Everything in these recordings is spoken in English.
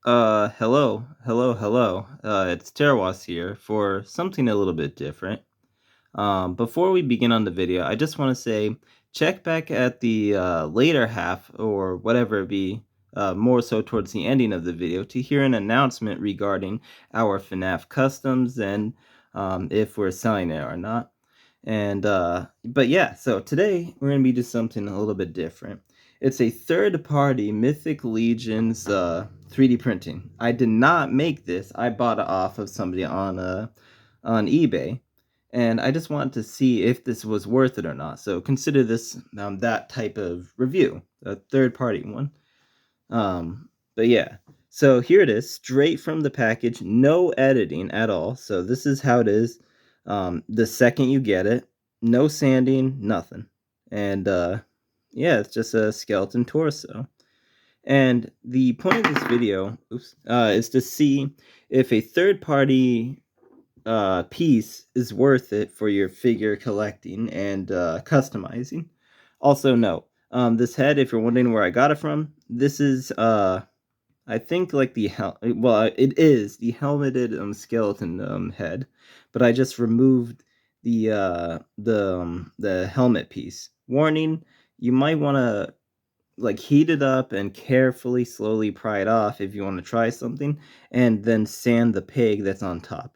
Hello. It's Terwas here for something a little bit different. Before we begin on the video, I just want to say check back at the later half or whatever it be, more so towards the ending of the video to hear an announcement regarding our FNAF customs and if we're selling it or not. But yeah, so today we're gonna be doing something a little bit different. It's a third-party Mythic Legions 3D printing. I did not make this. I bought it off of somebody on eBay, and I just wanted to see if this was worth it or not. So consider this that type of review, a third-party one. But yeah, so here it is, straight from the package, no editing at all. So this is how it is. The second you get it, no sanding, nothing. And yeah, it's just a skeleton torso. And the point of this video is to see if a third-party piece is worth it for your figure collecting and customizing. Also, note, this head, if you're wondering where I got it from, this is I think like it is the helmeted skeleton head, but I just removed the helmet piece. Warning: you might want to like heat it up and carefully, slowly pry it off if you want to try something, and then sand the pig that's on top.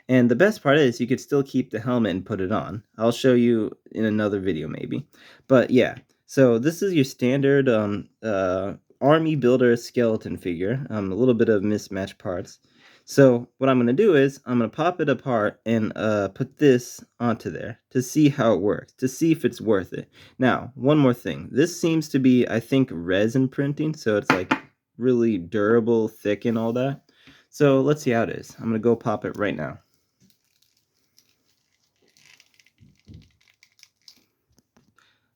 And the best part is you could still keep the helmet and put it on. I'll show you in another video maybe. But yeah, so this is your standard army builder skeleton figure. A little bit of mismatched parts. So what I'm going to do is I'm going to pop it apart and put this onto there to see how it works, to see if it's worth it. Now, one more thing. This seems to be, I think, resin printing, so it's like really durable, thick, and all that. So let's see how it is. I'm going to go pop it right now.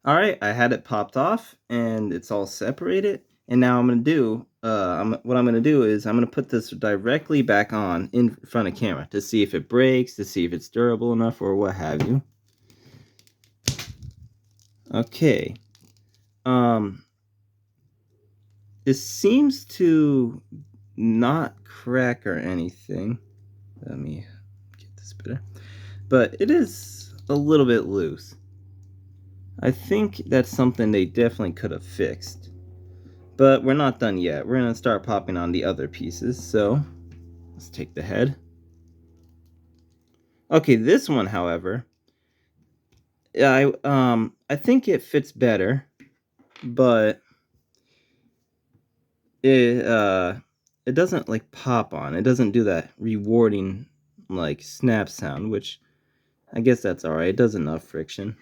Alright, I had it popped off, and it's all separated. And now what I'm going to do is I'm going to put this directly back on in front of camera to see if it breaks, to see if it's durable enough, or what have you. Okay. It seems to not crack or anything. Let me get this better. But it is a little bit loose. I think that's something they definitely could have fixed. But we're not done yet. We're going to start popping on the other pieces. So let's take the head. Okay, this one, however, I think it fits better, but it doesn't like pop on. It doesn't do that rewarding like snap sound, which I guess that's alright. It does enough friction.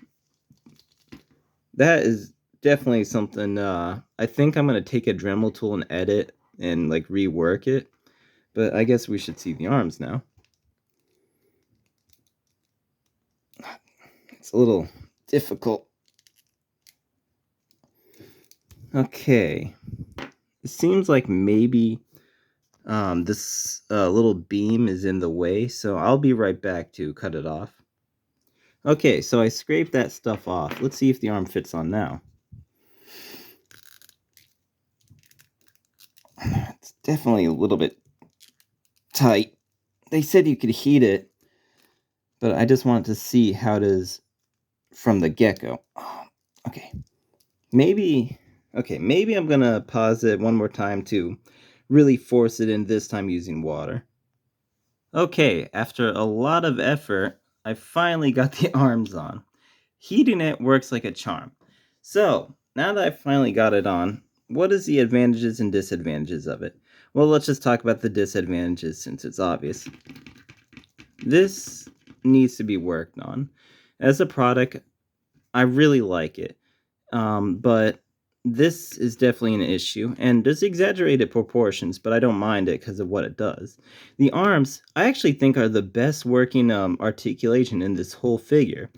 That is definitely something I think I'm gonna take a Dremel tool and edit and like rework it. But I guess we should see the arms now. It's a little difficult. Okay. It seems like maybe this little beam is in the way, so I'll be right back to cut it off. Okay, so I scraped that stuff off. Let's see if the arm fits on now. It's definitely a little bit tight. They said you could heat it, but I just wanted to see how it is from the get-go. Okay, maybe I'm gonna pause it one more time to really force it in, this time using water. Okay, after a lot of effort, I finally got the arms on. Heating it works like a charm. So, now that I finally got it on, what is the advantages and disadvantages of it? Well, let's just talk about the disadvantages since it's obvious. This needs to be worked on. As a product, I really like it, but this is definitely an issue, and there's exaggerated proportions, but I don't mind it because of what it does. The arms, I actually think, are the best working articulation in this whole figure.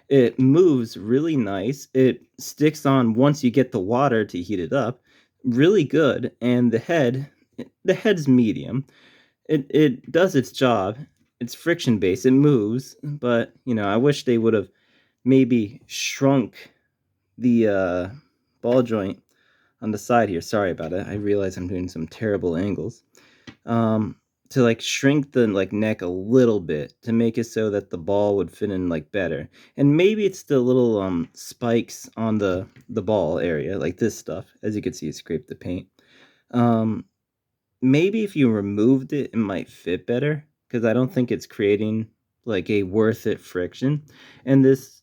It moves really nice. It sticks on once you get the water to heat it up. Really good. And the head's medium. It does its job. It's friction based. It moves, but I wish they would have maybe shrunk the ball joint on the side here. Sorry about it. I realize I'm doing some terrible angles. To like shrink the like neck a little bit to make it so that the ball would fit in like better. And maybe it's the little spikes on the ball area, like this stuff. As you can see, it scraped the paint. Um, Maybe if you removed it, it might fit better because I don't think it's creating like a worth it friction. And this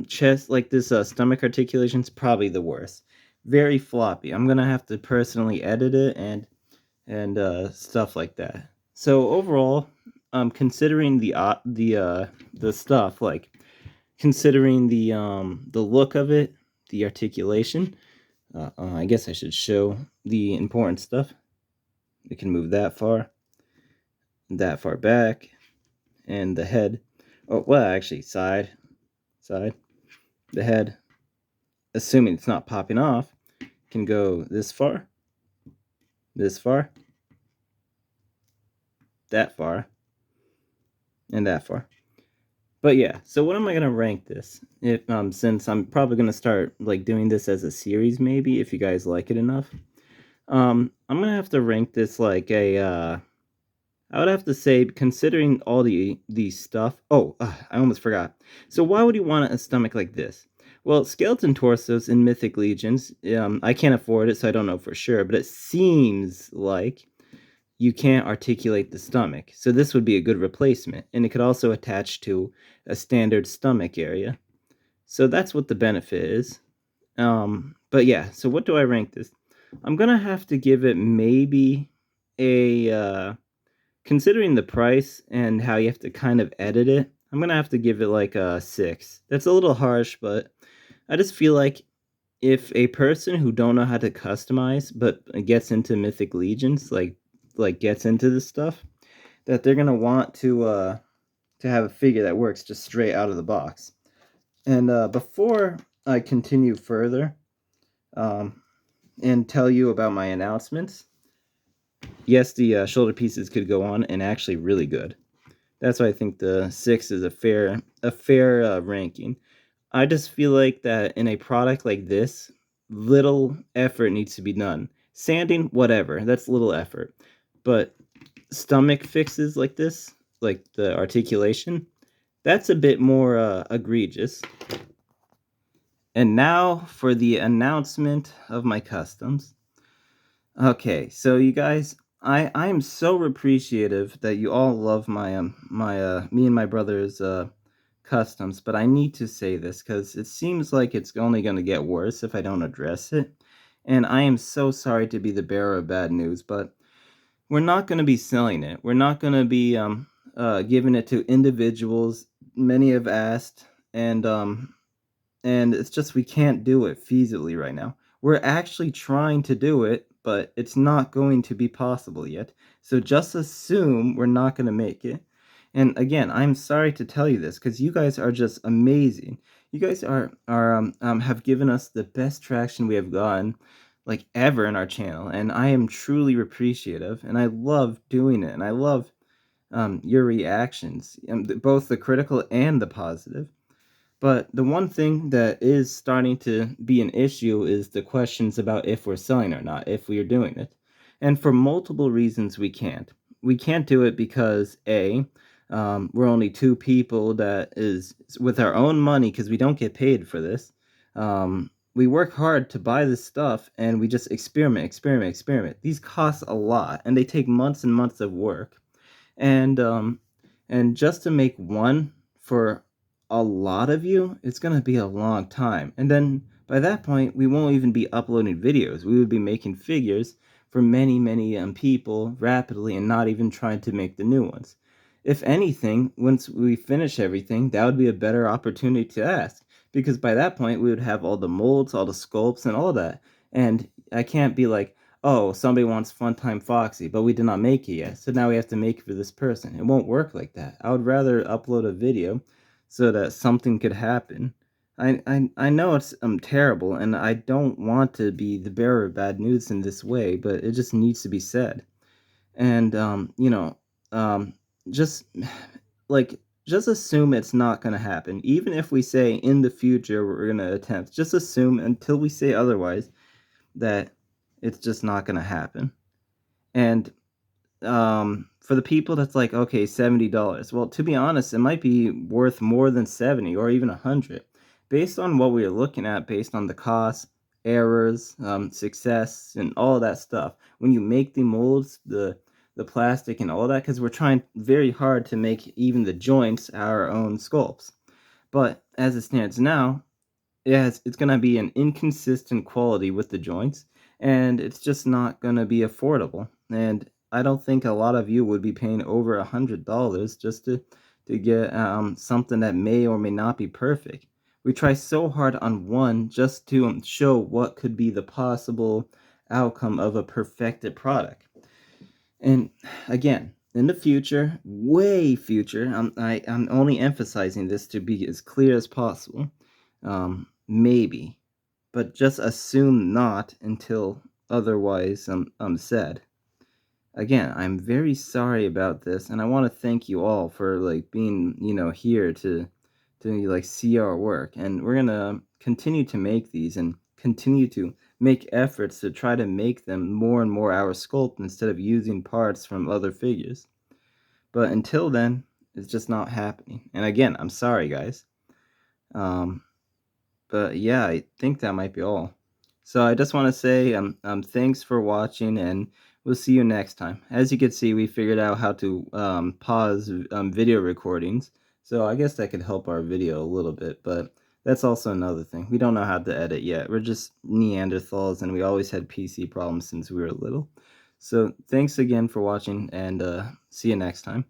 chest, like this stomach articulation is probably the worst. Very floppy. I'm gonna have to personally edit it and stuff like that. So overall, considering the stuff, like considering the look of it, the articulation, I guess I should show the important stuff. We can move that far back, and the head. Oh well, actually, side. The head, assuming it's not popping off, can go this far, that far, and that far. But yeah, so what am I gonna rank this? If since I'm probably gonna start like doing this as a series, maybe if you guys like it enough. I'm gonna have to rank this like a I would have to say, considering all the stuff. Oh, I almost forgot. So why would you want a stomach like this? Well, skeleton torsos in Mythic Legions. I can't afford it, so I don't know for sure. But it seems like you can't articulate the stomach, so this would be a good replacement, and it could also attach to a standard stomach area. So that's what the benefit is. But yeah. So what do I rank this? I'm gonna have to give it maybe a. Considering the price and how you have to kind of edit it, I'm gonna have to give it like a 6. That's a little harsh, but I just feel like if a person who don't know how to customize but gets into Mythic Legions, like gets into this stuff, that they're gonna want to have a figure that works just straight out of the box. And before I continue further, um, and tell you about my announcements, yes, the shoulder pieces could go on and actually really good. That's why I think the 6 is a fair ranking. I just feel like that in a product like this, little effort needs to be done. Sanding, whatever, that's little effort. But stomach fixes like this, like the articulation, that's a bit more egregious. And now for the announcement of my customs. Okay, so you guys, I am so appreciative that you all love my me and my brother's customs, but I need to say this because it seems like it's only going to get worse if I don't address it. And I am so sorry to be the bearer of bad news, but we're not going to be selling it. We're not going to be giving it to individuals. Many have asked, and it's just we can't do it feasibly right now. We're actually trying to do it, but it's not going to be possible yet. So just assume we're not going to make it. And again, I'm sorry to tell you this because you guys are just amazing. You guys are have given us the best traction we have gotten like ever in our channel, and I am truly appreciative. And I love doing it, and I love your reactions, both the critical and the positive. But the one thing that is starting to be an issue is the questions about if we're selling or not, if we are doing it. And for multiple reasons, we can't. We can't do it because we're only two people that is with our own money because we don't get paid for this. We work hard to buy this stuff and we just experiment. These cost a lot and they take months and months of work. And just to make one for a lot of you, it's going to be a long time. And then by that point, we won't even be uploading videos. We would be making figures for many people rapidly and not even trying to make the new ones. If anything, once we finish everything, that would be a better opportunity to ask. Because by that point, we would have all the molds, all the sculpts, and all that. And I can't be like, oh, somebody wants Funtime Foxy, but we did not make it yet, so now we have to make it for this person. It won't work like that. I would rather upload a video so that something could happen. I know it's terrible, and I don't want to be the bearer of bad news in this way, but it just needs to be said. And um, just like just assume it's not gonna happen. Even if we say in the future we're gonna attempt, just assume until we say otherwise that it's just not gonna happen. And for the people that's like, okay, $70. Well, to be honest, it might be worth more than 70 or even 100 based on what we're looking at, based on the cost, errors, success, and all that stuff. When you make the molds, the plastic and all that, because we're trying very hard to make even the joints our own sculpts. But as it stands now, it's gonna be an inconsistent quality with the joints, and it's just not gonna be affordable. And I don't think a lot of you would be paying over $100 just to get something that may or may not be perfect. We try so hard on one just to show what could be the possible outcome of a perfected product. And again, in the future, way future, I'm only emphasizing this to be as clear as possible. Maybe, but just assume not until otherwise said. Again, I'm very sorry about this, and I want to thank you all for like being, here to like see our work. And we're gonna continue to make these and continue to make efforts to try to make them more and more our sculpt instead of using parts from other figures. But until then, it's just not happening. And again, I'm sorry, guys. Um, but yeah, I think that might be all. So I just want to say thanks for watching, and we'll see you next time. As you can see, we figured out how to pause video recordings, so I guess that could help our video a little bit, but that's also another thing. We don't know how to edit yet. We're just Neanderthals, and we always had PC problems since we were little. So thanks again for watching, and see you next time.